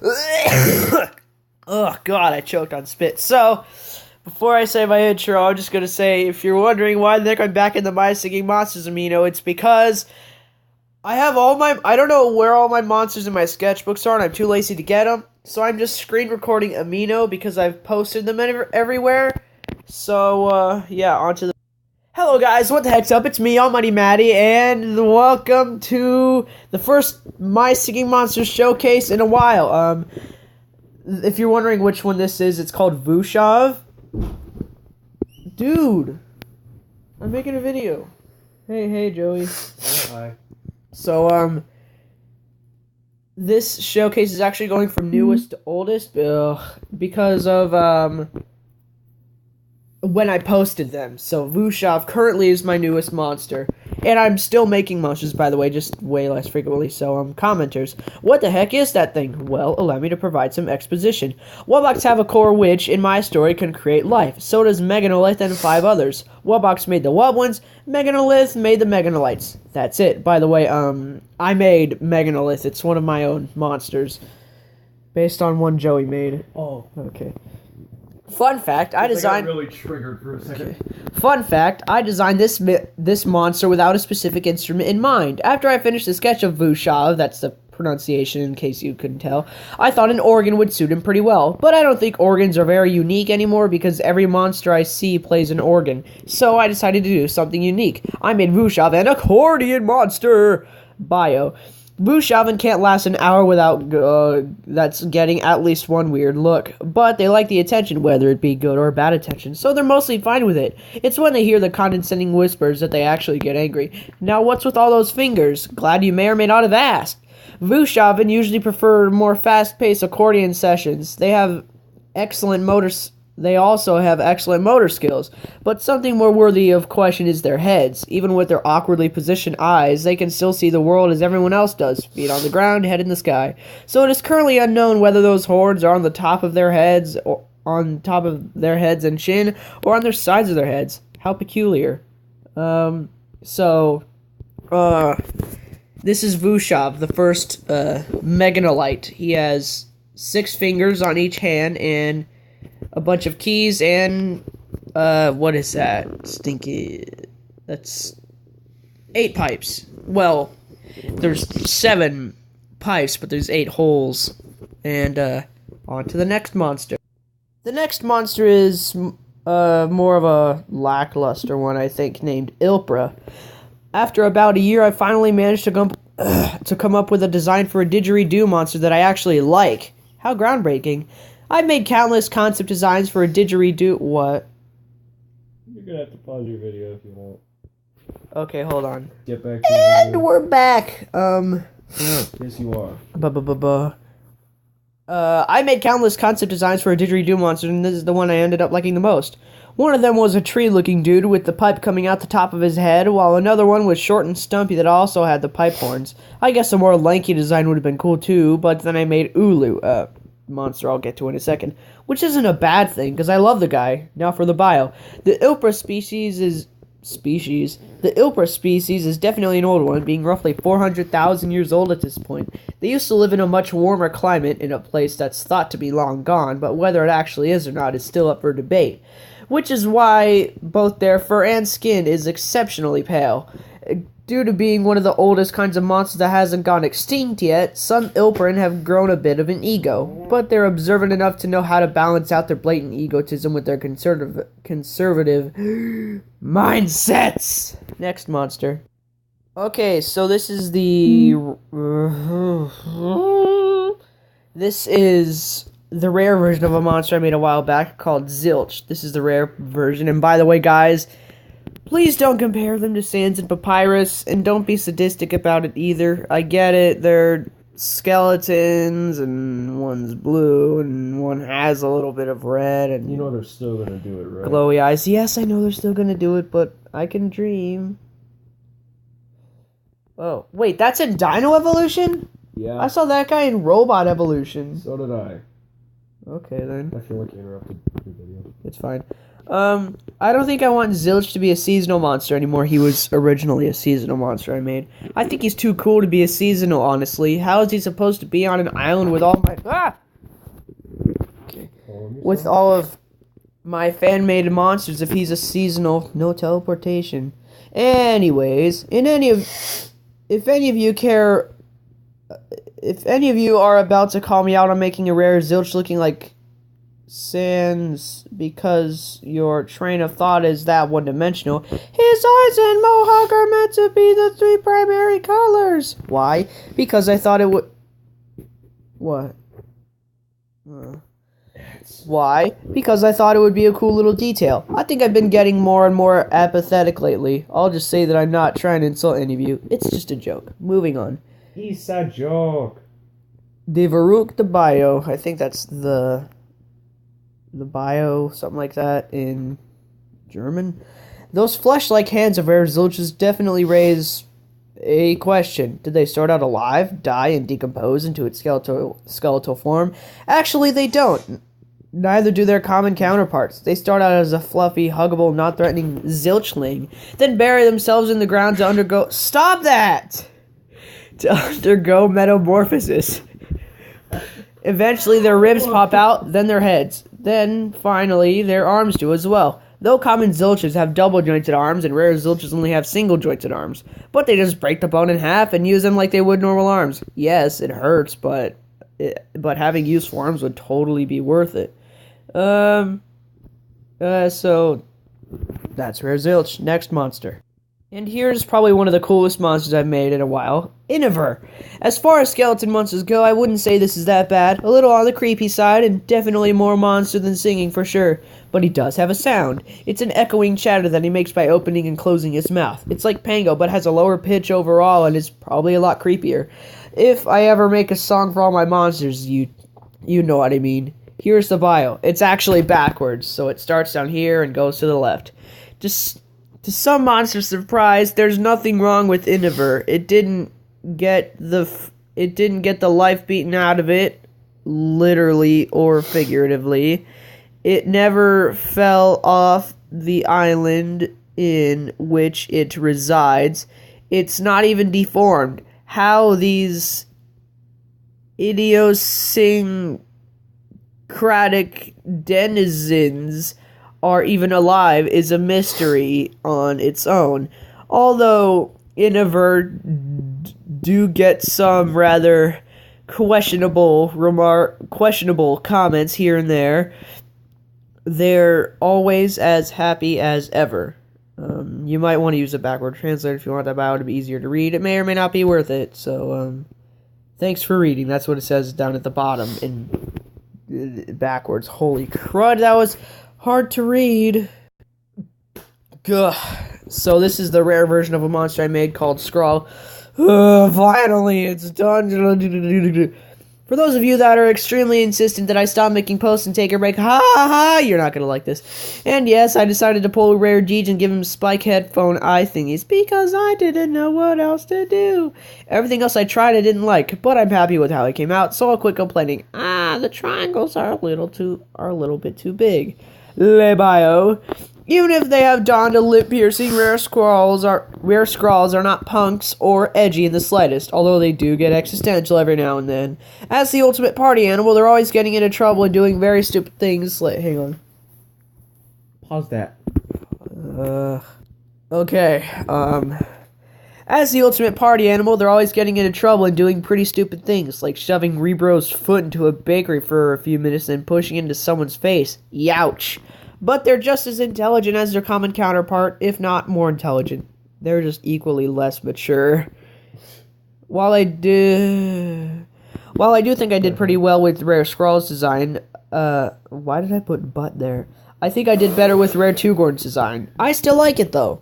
Oh, God, I choked on spit. So, before I say my intro, I'm just going to say, if you're wondering why the heck I'm back in the My Singing Monsters amino, it's because I have I don't know where all my monsters in my sketchbooks are, and I'm too lazy to get them. So I'm just screen recording amino because I've posted them everywhere. So, yeah, on to the... Hello guys, what the heck's up? It's me, Almighty Maddie, and welcome to the first My Singing Monsters showcase in a while. If you're wondering which one this is, it's called Whoosh-av. Dude, I'm making a video. Hey, Joey. Hi. So, this showcase is actually going from newest to oldest, because of, when I posted them. So, Whoosh-av currently is my newest monster. And I'm still making monsters, by the way, just way less frequently. So, commenters. What the heck is that thing? Well, allow me to provide some exposition. Wubbox have a core which, in my story, can create life. So does Megan-olaf and 5 others. Wubbox made the Wublins, Megan-olaf made the Megan-olites. That's it. By the way, I made Megan-olaf. It's one of my own monsters. Based on one Joey made. Oh. Okay. Fun fact, I designed... I got really triggered for a second. Fun fact, I designed this monster without a specific instrument in mind. After I finished the sketch of Whoosh-av, that's the pronunciation in case you couldn't tell, I thought an organ would suit him pretty well. But I don't think organs are very unique anymore because every monster I see plays an organ. So I decided to do something unique. I made Whoosh-av an accordion monster! Bio. Whoosh-av can't last an hour without that's getting at least one weird look. But they like the attention, whether it be good or bad attention, so they're mostly fine with it. It's when they hear the condescending whispers that they actually get angry. Now what's with all those fingers? Glad you may or may not have asked. Whoosh-av usually prefer more fast-paced accordion sessions. They also have excellent motor skills, but something more worthy of question is their heads. Even with their awkwardly positioned eyes, they can still see the world as everyone else does, feet on the ground, head in the sky. So it is currently unknown whether those horns are on the top of their heads, or on top of their heads and chin, or on their sides of their heads. How peculiar. This is Whoosh-av, the first Megan-olite. He has 6 fingers on each hand and a bunch of keys and, what is that? Stinky. That's 8 pipes. Well, there's 7 pipes, but there's 8 holes. And, on to the next monster. The next monster is, more of a lackluster one, I think, named Ilpra. After about a year, I finally managed to come up with a design for a didgeridoo monster that I actually like. How groundbreaking. I've made countless concept designs for a didgeridoo... What? You're gonna have to pause your video if you want. Okay, hold on. Get back to and we're back! Yes, you are. I made countless concept designs for a didgeridoo monster, and this is the one I ended up liking the most. One of them was a tree-looking dude with the pipe coming out the top of his head, while another one was short and stumpy that also had the pipe horns. I guess a more lanky design would have been cool too, but then I made Ulu, monster I'll get to in a second, which isn't a bad thing, because I love the guy. Now for the bio. The Ilpra species is definitely an old one, being roughly 400,000 years old at this point. They used to live in a much warmer climate in a place that's thought to be long gone, but whether it actually is or not is still up for debate. Which is why both their fur and skin is exceptionally pale. Due to being one of the oldest kinds of monsters that hasn't gone extinct yet, some Ilprin have grown a bit of an ego, but they're observant enough to know how to balance out their blatant egotism with their conservative mindsets. Next monster. Okay, so this is the rare version of a monster I made a while back called Zilch. This is the rare version, and by the way, guys, please don't compare them to Sans and Papyrus, and don't be sadistic about it either. I get it, they're skeletons, and one's blue, and one has a little bit of red, and... You know they're still gonna do it, right? Glowy eyes. Yes, I know they're still gonna do it, but I can dream. Oh, wait, that's in Dino Evolution? Yeah. I saw that guy in Robot Evolution. So did I. Okay, then. I feel like you interrupted your video. It's fine. I don't think I want Zilch to be a seasonal monster anymore. He was originally a seasonal monster I made. I think he's too cool to be a seasonal, honestly. How is he supposed to be on an island with all my... Okay. With all of my fan-made monsters if he's a seasonal... No teleportation. Anyways, if any of you care... If any of you are about to call me out on making a rare Zilch looking like Sans because your train of thought is that one-dimensional, his eyes and mohawk are meant to be the 3 primary colors. Why? Because I thought it would... What? Why? Because I thought it would be a cool little detail. I think I've been getting more and more apathetic lately. I'll just say that I'm not trying to insult any of you. It's just a joke. Moving on. He's a joke. De Verruch the Bio. I think that's the bio, something like that in German. Those flesh-like hands of rare Zilches definitely raise a question. Did they start out alive, die, and decompose into its skeletal form? Actually, they don't. Neither do their common counterparts. They start out as a fluffy, huggable, not threatening Zilchling, then bury themselves in the ground to undergo... Stop that! To undergo metamorphosis. Eventually, their ribs pop out, then their heads. Then, finally, their arms do as well. Though common Zilches have double-jointed arms, and rare Zilches only have single-jointed arms. But they just break the bone in half and use them like they would normal arms. Yes, it hurts, but having useful arms would totally be worth it. So, that's rare Zilch. Next monster. And here's probably one of the coolest monsters I've made in a while. Inniver. As far as skeleton monsters go, I wouldn't say this is that bad. A little on the creepy side, and definitely more monster than singing for sure. But he does have a sound. It's an echoing chatter that he makes by opening and closing his mouth. It's like Pango, but has a lower pitch overall, and is probably a lot creepier. If I ever make a song for all my monsters, you know what I mean. Here's the bio. It's actually backwards, so it starts down here and goes to the left. Just... To some monster's surprise, there's nothing wrong with Inniver. It didn't get the life beaten out of it, literally or figuratively. It never fell off the island in which it resides. It's not even deformed. How these idiosyncratic denizens are even alive is a mystery on its own. Although Inniver do get some rather questionable comments here and there, they're always as happy as ever. You might want to use a backward translator if you want that bio to be easier to read. It may or may not be worth it. So, thanks for reading. That's what it says down at the bottom in backwards. Holy crud, that was hard to read. Gah. So this is the rare version of a monster I made called Scrawl. Finally, it's done. For those of you that are extremely insistent that I stop making posts and take a break, ha ha ha, you're not gonna like this. And yes, I decided to pull a rare Deej and give him spike headphone eye thingies because I didn't know what else to do. Everything else I tried I didn't like, but I'm happy with how it came out, so I'll quit complaining. The triangles are a little bit too big. Le bio. Even if they have donned a lip-piercing, rare scrawls are not punks or edgy in the slightest, although they do get existential every now and then. As the ultimate party animal, they're always getting into trouble and doing very stupid things. Hang on. Pause that. Okay. As the ultimate party animal, they're always getting into trouble and doing pretty stupid things, like shoving Rebro's foot into a bakery for a few minutes and pushing it into someone's face. Youch. But they're just as intelligent as their common counterpart, if not more intelligent. They're just equally less mature. While I do think I did pretty well with Rare Scrawl's design, why did I put butt there? I think I did better with Rare To-gorn's design. I still like it though.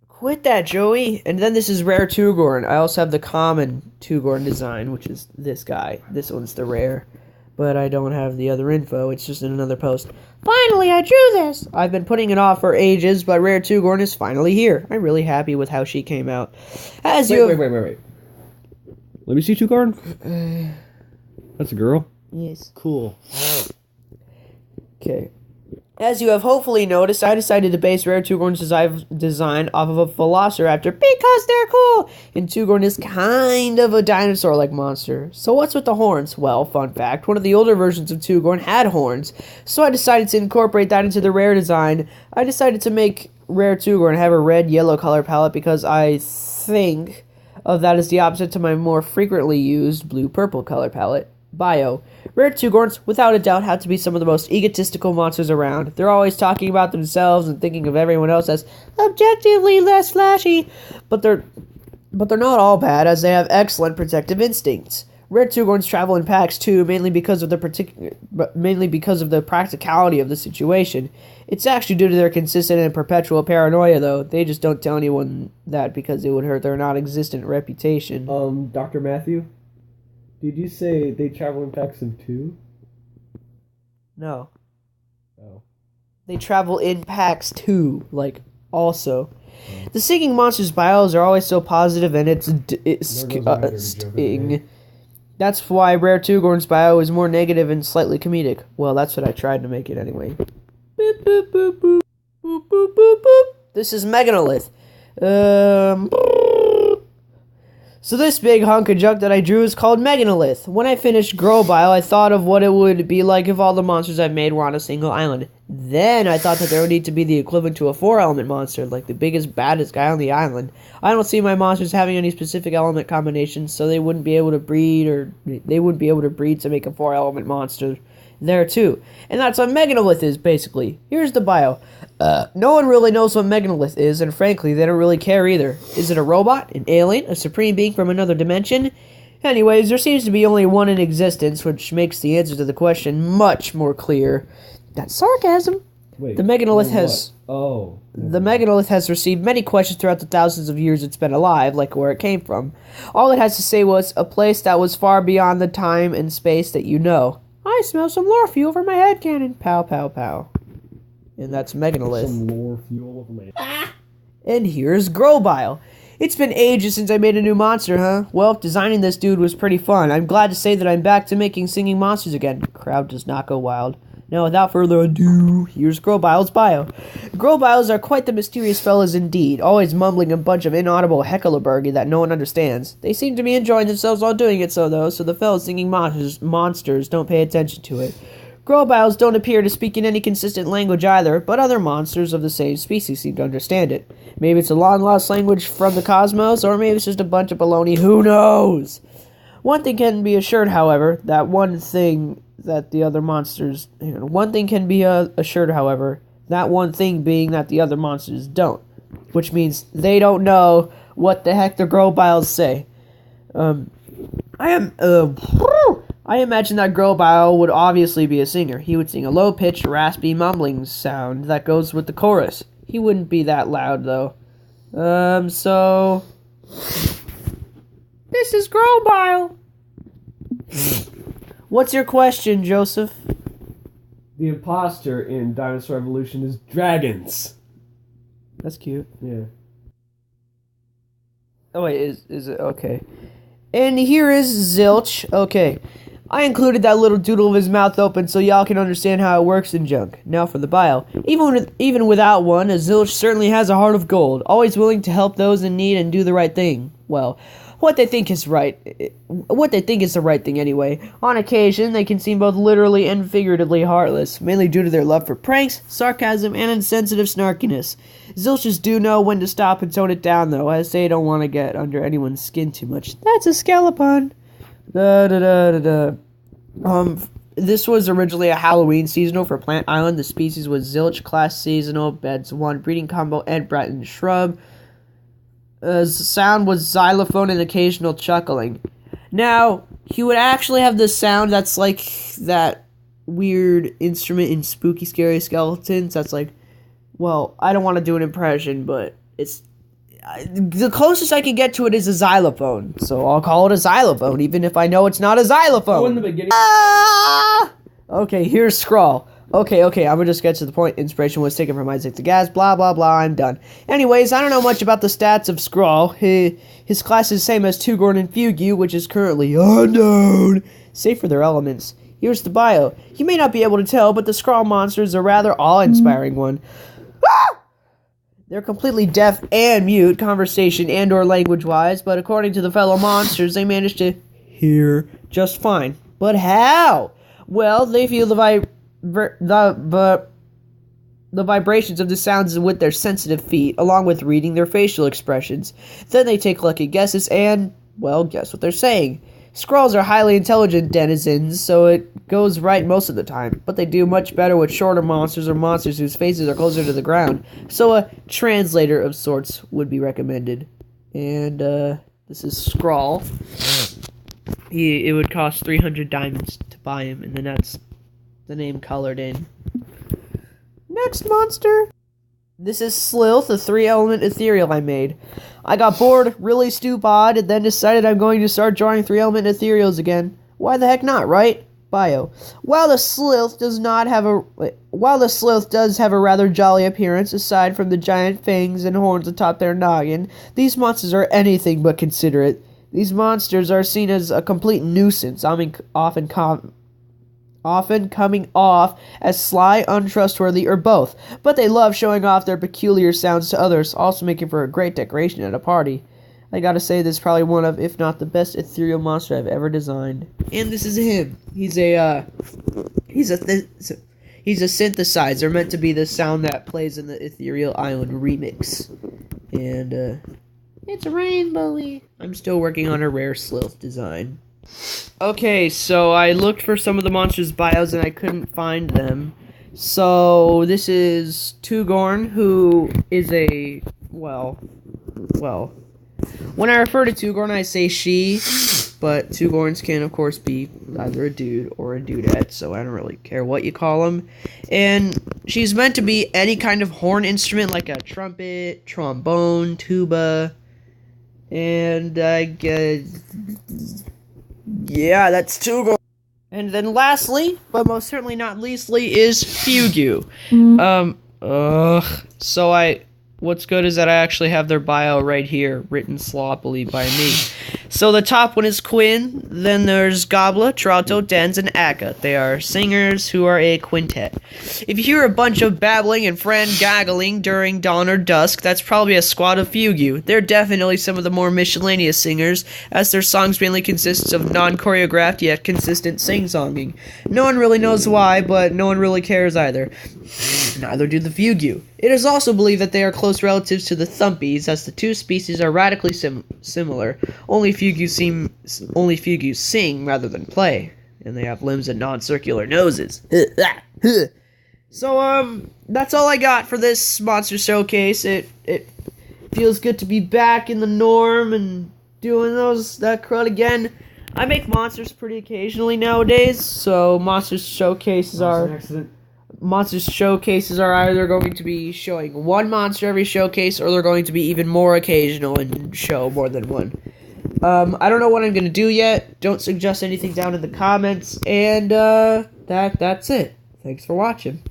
Quit that, Joey. And then this is Rare To-gorn. I also have the common To-gorn design, which is this guy. This one's the rare. But I don't have the other info. It's just in another post. Finally, I drew this! I've been putting it off for ages, but Rare To-gorn is finally here. I'm really happy with how she came out. Wait. Let me see To-gorn. That's a girl? Yes. Cool. Okay. As you have hopefully noticed, I decided to base Rare To-gorn's design off of a Velociraptor because they're cool, and To-gorn is kind of a dinosaur-like monster. So what's with the horns? Well, fun fact, one of the older versions of To-gorn had horns, so I decided to incorporate that into the Rare design. I decided to make Rare To-gorn have a red-yellow color palette because I think of that as the opposite to my more frequently used blue-purple color palette. Bio. Rare To-gorns, without a doubt, have to be some of the most egotistical monsters around. They're always talking about themselves and thinking of everyone else as objectively less flashy. But they're not all bad, as they have excellent protective instincts. Rare To-gorns travel in packs too, mainly because of the practicality of the situation. It's actually due to their consistent and perpetual paranoia, though. They just don't tell anyone that because it would hurt their non-existent reputation. Dr. Matthew? Did you say they travel in packs of 2? No. Oh. They travel in packs too, also. The singing monsters' bios are always so positive and it's sting. That's why Rare To-gorn's bio is more negative and slightly comedic. Well, that's what I tried to make it anyway. Boop, boop, boop, boop. Boop, boop, boop, boop. This is Megan-olaf. So this big hunk of junk that I drew is called Megan-olaf. When I finished Grovyle, I thought of what it would be like if all the monsters I've made were on a single island. Then I thought that there would need to be the equivalent to a 4-element monster, like the biggest, baddest guy on the island. I don't see my monsters having any specific element combinations, so they wouldn't be able to breed to make a 4-element monster there too. And that's what Megan-olaf is, basically. Here's the bio. No one really knows what Megan-olaf is, and frankly, they don't really care either. Is it a robot? An alien? A supreme being from another dimension? Anyways, there seems to be only one in existence, which makes the answer to the question much more clear. That's sarcasm. Wait, the Megan-olaf has... Oh. The Megan-olaf has received many questions throughout the thousands of years it's been alive, like where it came from. All it has to say was, a place that was far beyond the time and space that you know. I smell some lore fuel over my head cannon. Pow, pow, pow. And that's Megan-olaf. Some lore fuel over my head. And here's Grovyle. It's been ages since I made a new monster, huh? Well, designing this dude was pretty fun. I'm glad to say that I'm back to making singing monsters again. Crowd does not go wild. Now, without further ado, here's Grovyle's bio. Grovyles are quite the mysterious fellas indeed, always mumbling a bunch of inaudible hecklebergy that no one understands. They seem to be enjoying themselves while doing it though, so the fellas singing monsters don't pay attention to it. Grovyles don't appear to speak in any consistent language either, but other monsters of the same species seem to understand it. Maybe it's a long-lost language from the cosmos, or maybe it's just a bunch of baloney, who knows? One thing can be assured, however, that one thing being that the other monsters don't. Which means they don't know what the heck the Grovyles say. I imagine that Grovyle would obviously be a singer. He would sing a low-pitched, raspy, mumbling sound that goes with the chorus. He wouldn't be that loud, though. So... This is Grovyle! What's your question, Joseph? The imposter in Dinosaur Evolution is dragons. That's cute. Yeah. Oh, wait, is it? Okay. And here is Zilch. Okay. I included that little doodle of his mouth open so y'all can understand how it works in junk. Now for the bio. Even without one, a Zilch certainly has a heart of gold, always willing to help those in need and do the right thing. Well, what they think is the right thing anyway. On occasion, they can seem both literally and figuratively heartless, mainly due to their love for pranks, sarcasm, and insensitive snarkiness. Zilches do know when to stop and tone it down, though, as they don't want to get under anyone's skin too much. That's a skeleton. This was originally a Halloween seasonal for Plant Island. The species was Zilch, class seasonal, beds 1, breeding combo, Ed Bratton shrub. Sound was xylophone and occasional chuckling. Now, he would actually have this sound that's like that weird instrument in Spooky Scary Skeletons. That's like, well, I don't want to do an impression, but it's... the closest I can get to it is a xylophone. So I'll call it a xylophone, even if I know it's not a xylophone. Oh, in the beginning... Ah! Okay, here's Scrawl. Okay, I'm gonna just get to the point. Inspiration was taken from Isaac the Gas, blah, blah, blah, I'm done. Anyways, I don't know much about the stats of Scrawl. His class is the same as To-gorn and Fugu, which is currently unknown, save for their elements. Here's the bio. You may not be able to tell, but the Scrawl monster is a rather awe-inspiring one. Ah! They're completely deaf and mute, conversation and or language-wise, but according to the fellow monsters, they managed to hear just fine. But how? Well, they feel the vibrations of the sounds with their sensitive feet, along with reading their facial expressions. Then they take lucky guesses and, well, guess what they're saying. Scrolls are highly intelligent denizens, so it goes right most of the time, but they do much better with shorter monsters or monsters whose faces are closer to the ground, so a translator of sorts would be recommended. And, this is Scrawl. It would cost 300 diamonds to buy him, and then that's the name colored in. Next monster! This is Sloth, a 3-element ethereal I made. I got bored, really stupid, and then decided I'm going to start drawing 3-element ethereals again. Why the heck not, right? Bio. While the sloth does have a rather jolly appearance, aside from the giant fangs and horns atop their noggin, these monsters are anything but considerate. These monsters are seen as a complete nuisance, often coming off as sly, untrustworthy, or both, but they love showing off their peculiar sounds to others, also making for a great decoration at a party. I gotta say, this is probably one of, if not the best ethereal monster I've ever designed. And this is him. He's a synthesizer meant to be the sound that plays in the Ethereal Island remix. And, it's rainbowy. I'm still working on a rare sloth design. Okay, so I looked for some of the monsters' bios and I couldn't find them. So this is To-gorn, who is a, well, when I refer to To-gorn I say she, but To-gorns can of course be either a dude or a dudette, so I don't really care what you call them. And she's meant to be any kind of horn instrument like a trumpet, trombone, tuba, and I guess, yeah, that's To-gorn. And then lastly, but most certainly not leastly, is Fugu. What's good is that I actually have their bio right here, written sloppily by me. So the top one is Quinn, then there's Gobla, Trato, Dens, and Akka. They are singers who are a quintet. If you hear a bunch of babbling and friend gaggling during dawn or dusk, that's probably a squad of Fugu. They're definitely some of the more miscellaneous singers, as their songs mainly consist of non-choreographed yet consistent sing-songing. No one really knows why, but no one really cares either. Neither do the Fugu. It is also believed that they are close relatives to the Thumpies, as the two species are radically similar. Only Fugu sing rather than play, and they have limbs and non-circular noses. So, that's all I got for this monster showcase. It feels good to be back in the norm and doing that crud again. I make monsters pretty occasionally nowadays, so monster showcases are either going to be showing one monster every showcase, or they're going to be even more occasional and show more than one. I don't know what I'm going to do yet. Don't suggest anything down in the comments. And, that's it. Thanks for watching.